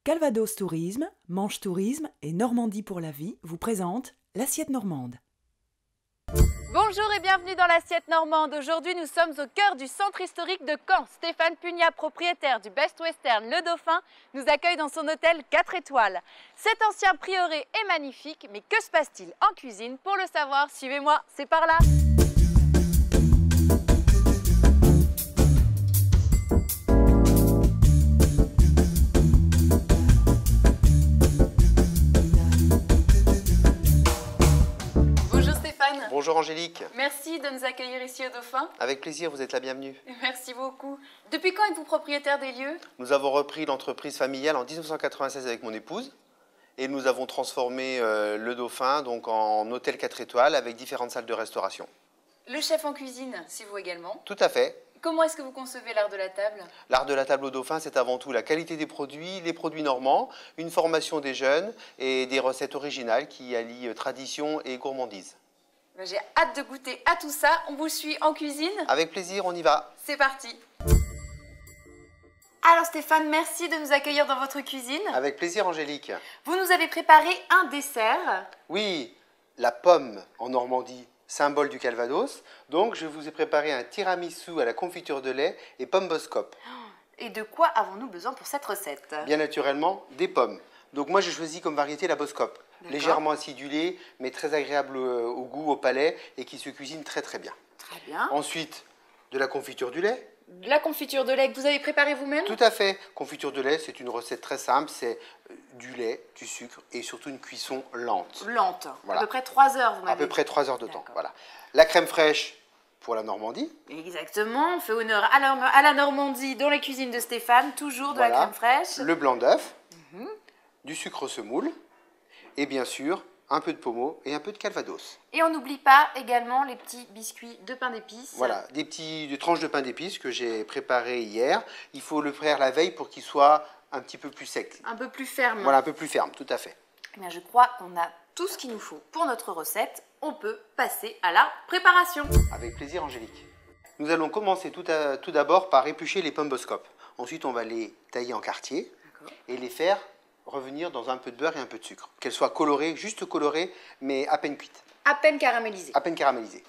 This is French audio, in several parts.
Calvados Tourisme, Manche Tourisme et Normandie pour la vie vous présentent l'assiette normande. Bonjour et bienvenue dans l'assiette normande. Aujourd'hui, nous sommes au cœur du centre historique de Caen. Stéphane Pugnat, propriétaire du Best Western Le Dauphin, nous accueille dans son hôtel 4 étoiles. Cet ancien prieuré est magnifique, mais que se passe-t-il en cuisine? Pour le savoir, suivez-moi, c'est par là. Bonjour Angélique. Merci de nous accueillir ici au Dauphin. Avec plaisir, vous êtes la bienvenue. Merci beaucoup. Depuis quand êtes-vous propriétaire des lieux? Nous avons repris l'entreprise familiale en 1996 avec mon épouse et nous avons transformé le Dauphin donc, en hôtel 4 étoiles avec différentes salles de restauration. Le chef en cuisine, c'est vous également? Tout à fait. Comment est-ce que vous concevez l'art de la table? L'art de la table au Dauphin, c'est avant tout la qualité des produits, les produits normands, une formation des jeunes et des recettes originales qui allient tradition et gourmandise. J'ai hâte de goûter à tout ça. On vous suit en cuisine? Avec plaisir, on y va. C'est parti. Alors Stéphane, merci de nous accueillir dans votre cuisine. Avec plaisir Angélique. Vous nous avez préparé un dessert. Oui, la pomme en Normandie, symbole du Calvados. Donc je vous ai préparé un tiramisu à la confiture de lait et pommes Boscop. Et de quoi avons-nous besoin pour cette recette? Bien naturellement, des pommes. Donc moi j'ai choisi comme variété la Boscop. Légèrement acidulée, mais très agréable au goût, au palais et qui se cuisine très très bien. Très bien. Ensuite, de la confiture du lait. De la confiture de lait que vous avez préparée vous-même? Tout à fait. Confiture de lait, c'est une recette très simple. C'est du lait, du sucre et surtout une cuisson lente. Lente. Voilà. À peu près 3 heures, vous m'avez dit. À peu près 3 heures de temps. Voilà. La crème fraîche pour la Normandie. Exactement. On fait honneur à la Normandie dans les cuisines de Stéphane. Toujours de la crème fraîche. Le blanc d'œuf. Du sucre semoule. Et bien sûr, un peu de pommeau et un peu de calvados. Et on n'oublie pas également les petits biscuits de pain d'épices. Voilà, des tranches de pain d'épices que j'ai préparées hier. Il faut le faire la veille pour qu'il soit un petit peu plus sec. Un peu plus ferme. Voilà, un peu plus ferme, tout à fait. Eh bien, je crois qu'on a tout ce qu'il nous faut pour notre recette. On peut passer à la préparation. Avec plaisir, Angélique. Nous allons commencer tout d'abord par éplucher les pommes Boscop. Ensuite, on va les tailler en quartiers et les faire revenir dans un peu de beurre et un peu de sucre. Qu'elles soient colorées, juste colorées, mais à peine cuites. À peine caramélisées. À peine caramélisées.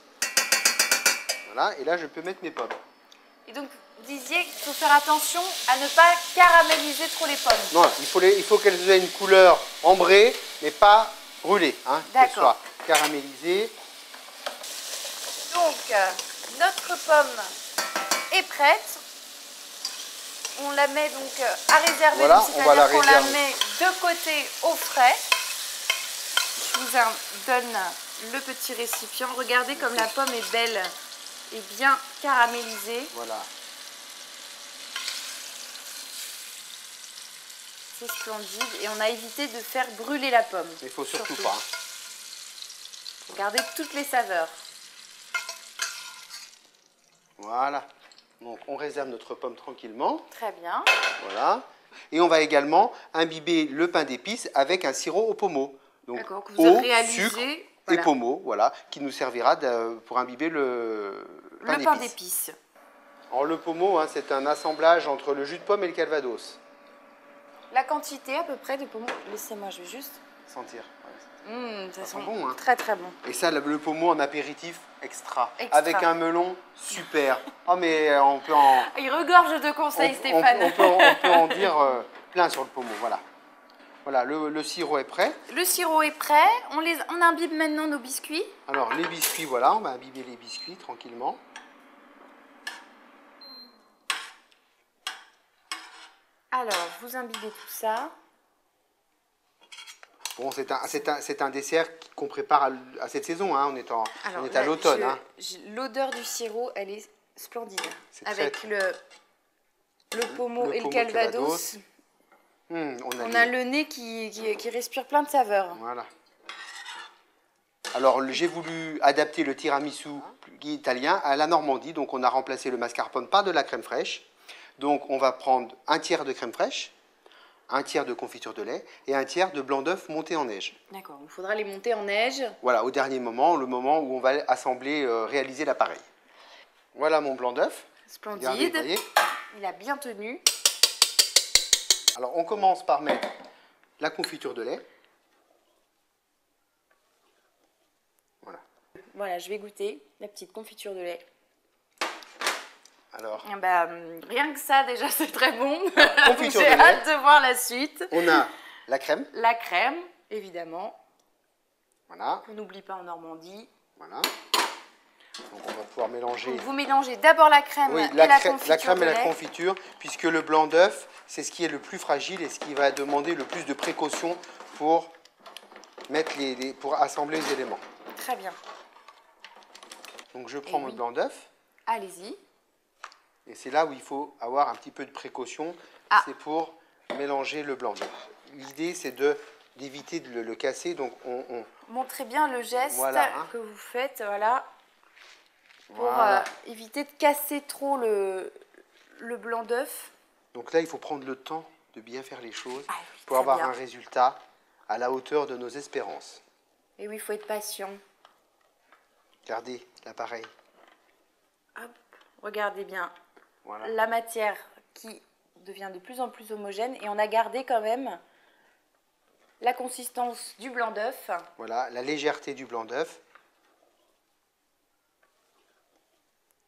Voilà, et là je peux mettre mes pommes. Et donc, vous disiez qu'il faut faire attention à ne pas caraméliser trop les pommes. Non, il faut qu'elles aient une couleur ambrée, mais pas brûlée. Hein, qu'elles soient caramélisées. Donc, notre pomme est prête. On la met donc à réserver, voilà, c'est-à-dire qu'on la met de côté au frais. Je vous donne le petit récipient. Regardez comme la pomme est belle et bien caramélisée. Voilà. C'est splendide et on a évité de faire brûler la pomme. Il ne faut surtout pas. Regardez toutes les saveurs. Voilà. Donc on réserve notre pomme tranquillement. Très bien. Voilà. Et on va également imbiber le pain d'épices avec un sirop au pommeau. Donc que vous avez réalisé, sucre et pommeau, voilà, qui nous servira pour imbiber le pain d'épices. Alors le pommeau, hein, c'est un assemblage entre le jus de pomme et le calvados. La quantité à peu près de pommeau, laissez-moi, je vais juste sentir. Ça sent bon, hein. Très très bon. Et ça, le pommeau en apéritif, extra. Avec un melon, super. Oh mais on peut en... Il regorge de conseils, Stéphane. On peut en dire plein sur le pommeau, voilà. Voilà, le sirop est prêt. Le sirop est prêt. On imbibe maintenant nos biscuits. Alors les biscuits, voilà, on va imbiber les biscuits tranquillement. Alors, vous imbibez tout ça. Bon, c'est un dessert qu'on prépare à cette saison, hein. On est à l'automne. L'odeur du sirop, elle est splendide. Avec le pommeau et le calvados. On a le nez qui respire plein de saveurs. Voilà. Alors, j'ai voulu adapter le tiramisu italien à la Normandie. Donc, on a remplacé le mascarpone par de la crème fraîche. Donc, on va prendre un tiers de crème fraîche, un tiers de confiture de lait et un tiers de blanc d'œuf monté en neige. D'accord, il faudra les monter en neige. Voilà, au dernier moment, le moment où on va assembler, réaliser l'appareil. Voilà mon blanc d'œuf. Splendide. Il a bien tenu. Alors, on commence par mettre la confiture de lait. Voilà. Voilà, je vais goûter la petite confiture de lait. Alors, Rien que ça, déjà, c'est très bon. confiture J'ai de lait. hâte de voir la suite. On a la crème. La crème, évidemment, Voilà, qu'on n'oublie pas en Normandie. voilà. Donc, on va pouvoir mélanger. Donc, vous mélangez d'abord la crème Oui, et la la confiture crème de et la lait. confiture, puisque le blanc d'œuf, c'est ce qui est le plus fragile et ce qui va demander le plus de précaution pour mettre pour assembler les éléments. Très bien. Donc, je prends mon oui. blanc d'œuf. Allez-y. Et c'est là où il faut avoir un petit peu de précaution, c'est pour mélanger le blanc d'œuf. L'idée, c'est d'éviter de le casser, donc on Montrez bien le geste Voilà, hein. que vous faites, voilà, pour voilà. éviter de casser trop le blanc d'œuf. Donc là, il faut prendre le temps de bien faire les choses Ah oui, pour très avoir bien. un résultat à la hauteur de nos espérances. Et oui, il faut être patient. Regardez l'appareil. Hop, regardez bien Voilà. la matière qui devient de plus en plus homogène et on a gardé quand même la consistance du blanc d'œuf. Voilà, la légèreté du blanc d'œuf.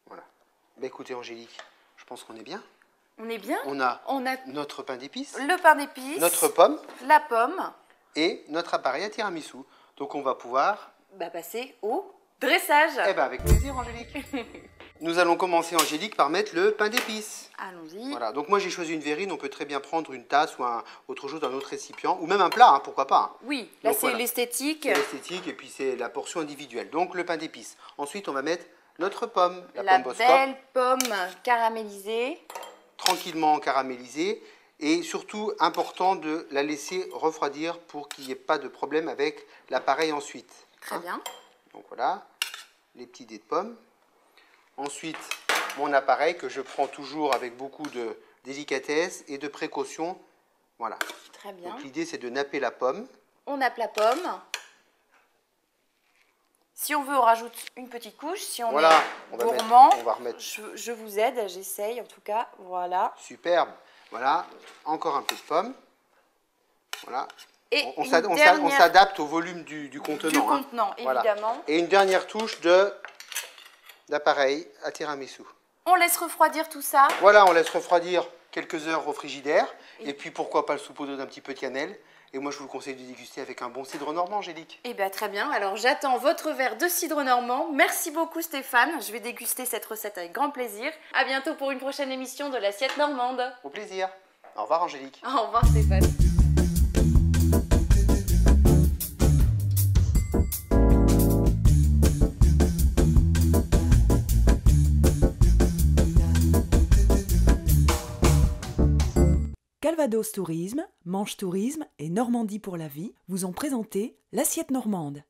Voilà. Ben écoutez, Angélique, je pense qu'on est bien. On est bien. On a On a notre pain d'épices, le pain d'épices, notre pomme la pomme, et notre appareil à tiramisu. Donc on va pouvoir... passer au dressage. Eh ben avec plaisir, Angélique. Nous allons commencer, Angélique, par mettre le pain d'épices. Allons-y. Voilà, donc moi j'ai choisi une verrine, on peut très bien prendre une tasse ou autre chose, un autre récipient, ou même un plat, hein, pourquoi pas. Hein. Oui, là Donc, c'est voilà. l'esthétique. C'est l'esthétique et puis c'est la portion individuelle. Donc le pain d'épices. Ensuite on va mettre notre pomme, la La pomme Boscop, belle pomme caramélisée. tranquillement caramélisée. Et surtout important de la laisser refroidir pour qu'il n'y ait pas de problème avec l'appareil ensuite. Très bien. Donc voilà, les petits dés de pommes. Ensuite, mon appareil que je prends toujours avec beaucoup de délicatesse et de précaution. Voilà. Très bien. Donc l'idée c'est de napper la pomme. On nappe la pomme. Si on veut, on rajoute une petite couche. Si on Voilà, est on va gourmand, mettre- on va remettre. je vous aide, j'essaye en tout cas. Voilà. Superbe. Voilà, encore un peu de pomme. Voilà. Et On une on s'adapte au volume du contenant. du hein. contenant, Voilà. évidemment. Et une dernière touche d'appareil à tiramisu. On laisse refroidir tout ça. Voilà, on laisse refroidir quelques heures au frigidaire. Et puis pourquoi pas le saupoudrer d'un petit peu de cannelle. Et moi je vous le conseille de déguster avec un bon cidre normand, Angélique. Eh bien, très bien. Alors, j'attends votre verre de cidre normand. Merci beaucoup, Stéphane. Je vais déguster cette recette avec grand plaisir. À bientôt pour une prochaine émission de l'Assiette Normande. Au plaisir. Au revoir, Angélique. Au revoir, Stéphane. Calvados Tourisme, Manche Tourisme et Normandie pour la vie vous ont présenté l'assiette normande.